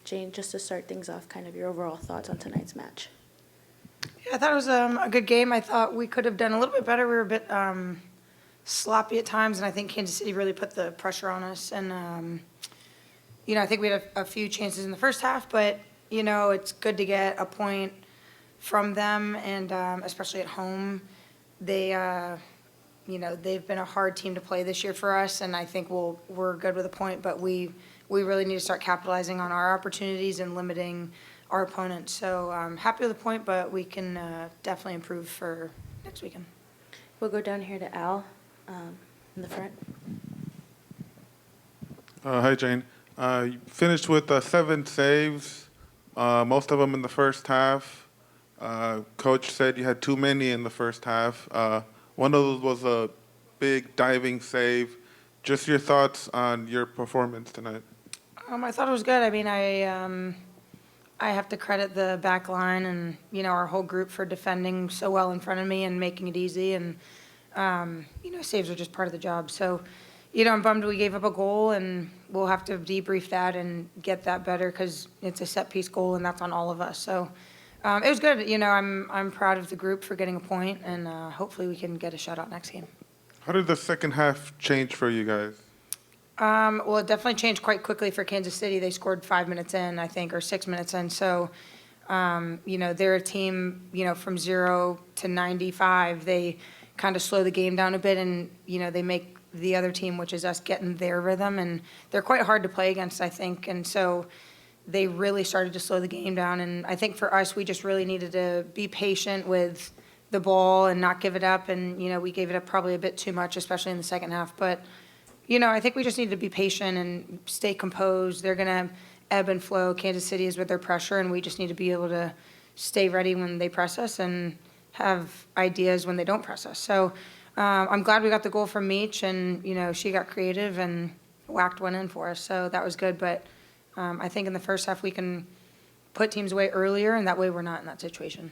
Jane, just to start things off, kind of your overall thoughts on tonight's match. Yeah, I thought it was a good game. I thought we could have done a little bit better. We were a bit sloppy at times, and I think Kansas City really put the pressure on us. And, I think we had a few chances in the first half, but, it's good to get a point from them, and especially at home. They've been a hard team to play this year for us, and I think we're good with a point, but we really need to start capitalizing on our opportunities and limiting our opponents. So I'm happy with the point, but we can definitely improve for next weekend. We'll go down here to Al in the front. Hi, Jane. You finished with 7 saves, most of them in the first half. Coach said you had too many in the first half. One of those was a big diving save. Just your thoughts on your performance tonight. I thought it was good. I mean, I have to credit the back line and, our whole group for defending so well in front of me and making it easy. And, saves are just part of the job. So, I'm bummed we gave up a goal, and we'll have to debrief that and get that better because it's a set-piece goal, and that's on all of us. So it was good. I'm proud of the group for getting a point, and hopefully we can get a shutout next game. How did the second half change for you guys? Well, it definitely changed quite quickly for Kansas City. They scored 5 minutes in, I think, or 6 minutes in. So, they're a team, from 0 to 95. They kind of slow the game down a bit, and, they make the other team, which is us, get in their rhythm. And they're quite hard to play against, I think. And so they really started to slow the game down. And I think for us, we just really needed to be patient with the ball and not give it up. And, we gave it up probably a bit too much, especially in the second half. But I think we just need to be patient and stay composed. They're going to ebb and flow. Kansas City is with their pressure, and we just need to be able to stay ready when they press us and have ideas when they don't press us. So I'm glad we got the goal from Meach, and, she got creative and whacked one in for us. So that was good. But I think in the first half we can put teams away earlier, and that way we're not in that situation.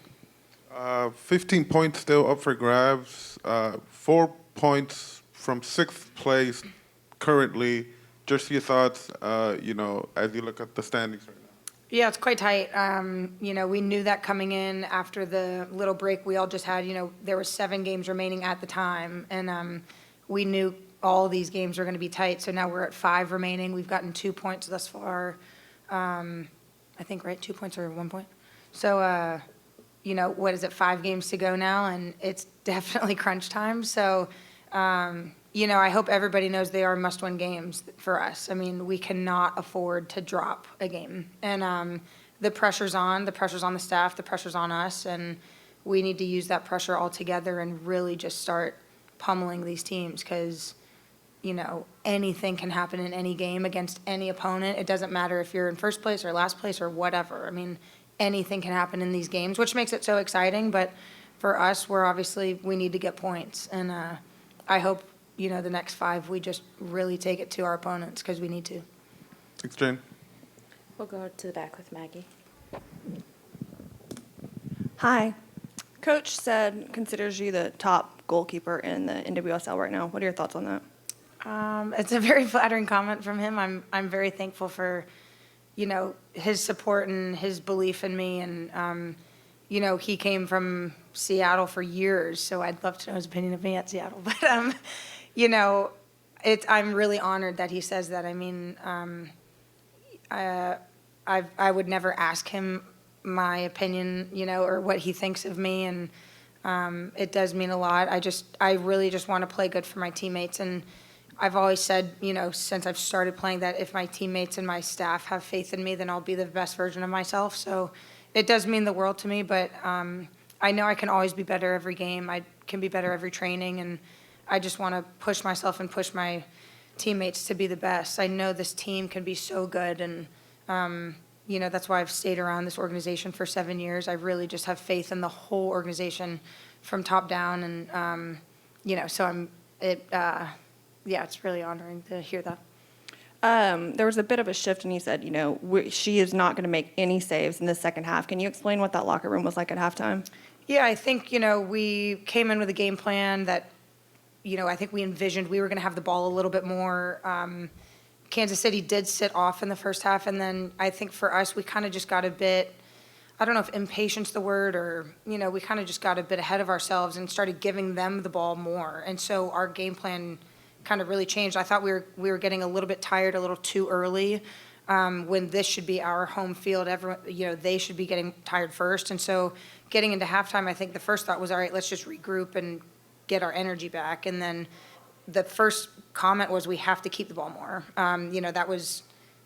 15 points still up for grabs. 4 points from 6th place currently. Just your thoughts, as you look at the standings right now. Yeah, it's quite tight. We knew that coming in after the little break we all just had. There were 7 games remaining at the time, and we knew all these games were going to be tight. So now we're at 5 remaining. We've gotten 2 points thus far. I think, right? 2 points or 1 point. So, what is it? 5 games to go now, and it's definitely crunch time. So, I hope everybody knows they are must-win games for us. I mean, we cannot afford to drop a game. And the pressure's on. The pressure's on the staff. The pressure's on us. And we need to use that pressure all together and really just start pummeling these teams because, anything can happen in any game against any opponent. It doesn't matter if you're in first place or last place or whatever. I mean, anything can happen in these games, which makes it so exciting. But for us, we need to get points. And I hope, the next 5, we just really take it to our opponents because we need to. Thanks, Jane. We'll go to the back with Maggie. Hi. Coach said considers you the top goalkeeper in the NWSL right now. What are your thoughts on that? It's a very flattering comment from him. I'm very thankful for, his support and his belief in me. And, he came from Seattle for years, so I'd love to know his opinion of me at Seattle. But, I'm really honored that he says that. I mean, I would never ask him my opinion, or what he thinks of me, and it does mean a lot. I really just want to play good for my teammates, and I've always said, since I've started playing, that if my teammates and my staff have faith in me, then I'll be the best version of myself. So it does mean the world to me, but I know I can always be better every game. I can be better every training, and I just want to push myself and push my teammates to be the best. I know this team can be so good, and that's why I've stayed around this organization for 7 years. I really just have faith in the whole organization from top down, and so it's really honoring to hear that. There was a bit of a shift, and he said, she is not going to make any saves in the second half. Can you explain what that locker room was like at halftime? Yeah, I think, we came in with a game plan that, I think we envisioned we were going to have the ball a little bit more, Kansas City did sit off in the first half, and then I think for us, we kind of just got a bit, I don't know if impatience the word, or, we kind of just got a bit ahead of ourselves and started giving them the ball more. And so our game plan kind of really changed. I thought we were getting a little bit tired a little too early, when this should be our home field. Everyone, they should be getting tired first. And so getting into halftime, I think the first thought was, all right, let's just regroup and get our energy back. And then the first comment was, we have to keep the ball more.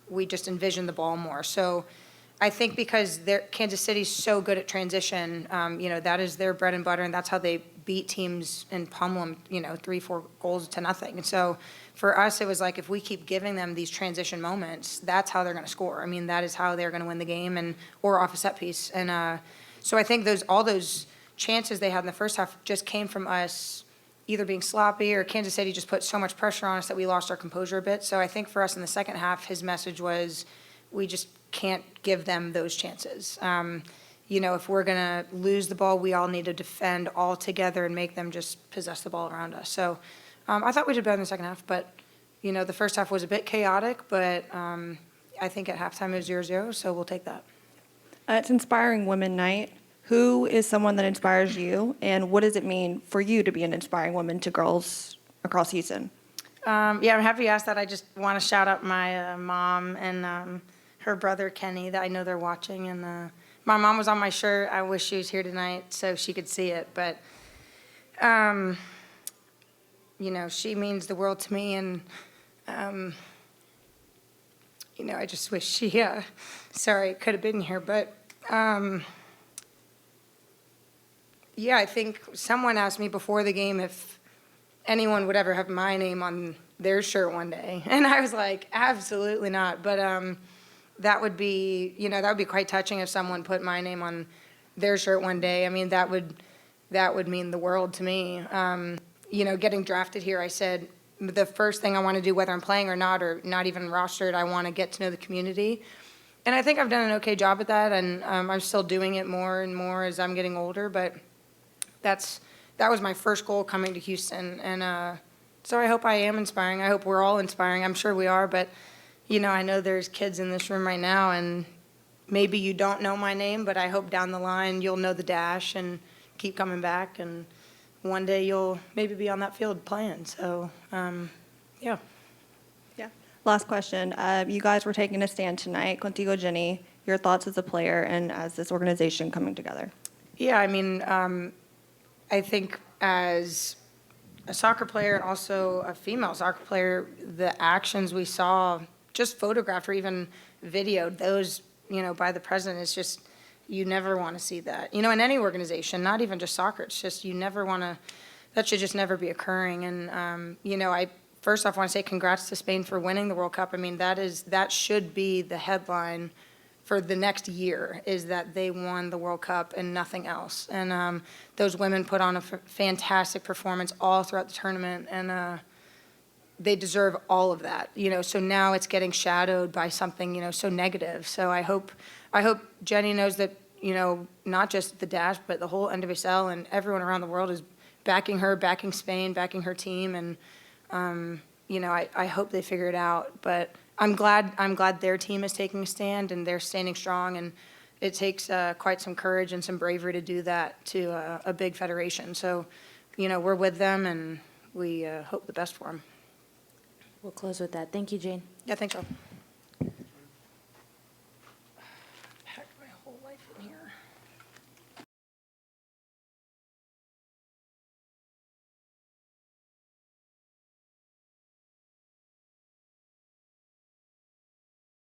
We just envisioned the ball more. So I think because Kansas City's so good at transition, that is their bread and butter, and that's how they beat teams and pummel them, 3-4 goals to nothing. And so for us, it was like, if we keep giving them these transition moments, that's how they're going to score. I mean, that is how they're going to win the game, or off a set piece. And so I think all those chances they had in the first half just came from us either being sloppy, or Kansas City just put so much pressure on us that we lost our composure a bit. So I think for us in the second half, his message was, we just can't give them those chances. If we're going to lose the ball, we all need to defend all together and make them just possess the ball around us. So I thought we did better in the second half, but, the first half was a bit chaotic, but I think at halftime it was 0-0, so we'll take that. It's Inspiring Women Night. Who is someone that inspires you, and what does it mean for you to be an inspiring woman to girls across Houston? I'm happy you asked that. I just want to shout out my mom and her brother Kenny, that I know they're watching. And my mom was on my shirt. I wish she was here tonight so she could see it. But, she means the world to me. And, I just wish she, could have been here. But, I think someone asked me before the game if anyone would ever have my name on their shirt one day. And I was like, absolutely not. But that would be, quite touching if someone put my name on their shirt one day. I mean, that would mean the world to me. Getting drafted here, I said, the first thing I want to do, whether I'm playing or not even rostered, I want to get to know the community. And I think I've done an okay job at that, and I'm still doing it more and more as I'm getting older. But that was my first goal coming to Houston. And so I hope I am inspiring. I hope we're all inspiring. I'm sure we are. But, I know there's kids in this room right now, and maybe you don't know my name, but I hope down the line you'll know the dash and keep coming back. And one day you'll maybe be on that field playing. So, yeah. Yeah. Last question. You guys were taking a stand tonight. Contigo, Jenny, your thoughts as a player and as this organization coming together? Yeah, I mean, I think as a soccer player and also a female soccer player, the actions we saw just photographed or even videoed, those, by the president, is just, you never want to see that. In any organization, not even just soccer, it's just, you never want to, that should just never be occurring. And, I first off want to say congrats to Spain for winning the World Cup. I mean, that should be the headline for the next year, is that they won the World Cup and nothing else. And those women put on a fantastic performance all throughout the tournament, and they deserve all of that. So now it's getting shadowed by something, so negative. So I hope Jenny knows that, not just the Dash, but the whole NWSL and everyone around the world is backing her, backing Spain, backing her team. And, I hope they figure it out. But I'm glad their team is taking a stand and they're standing strong, and it takes quite some courage and some bravery to do that to a big federation. So, we're with them, and we hope the best for them. We'll close with that. Thank you, Jane. Yeah, I think so. Packed my whole life in here.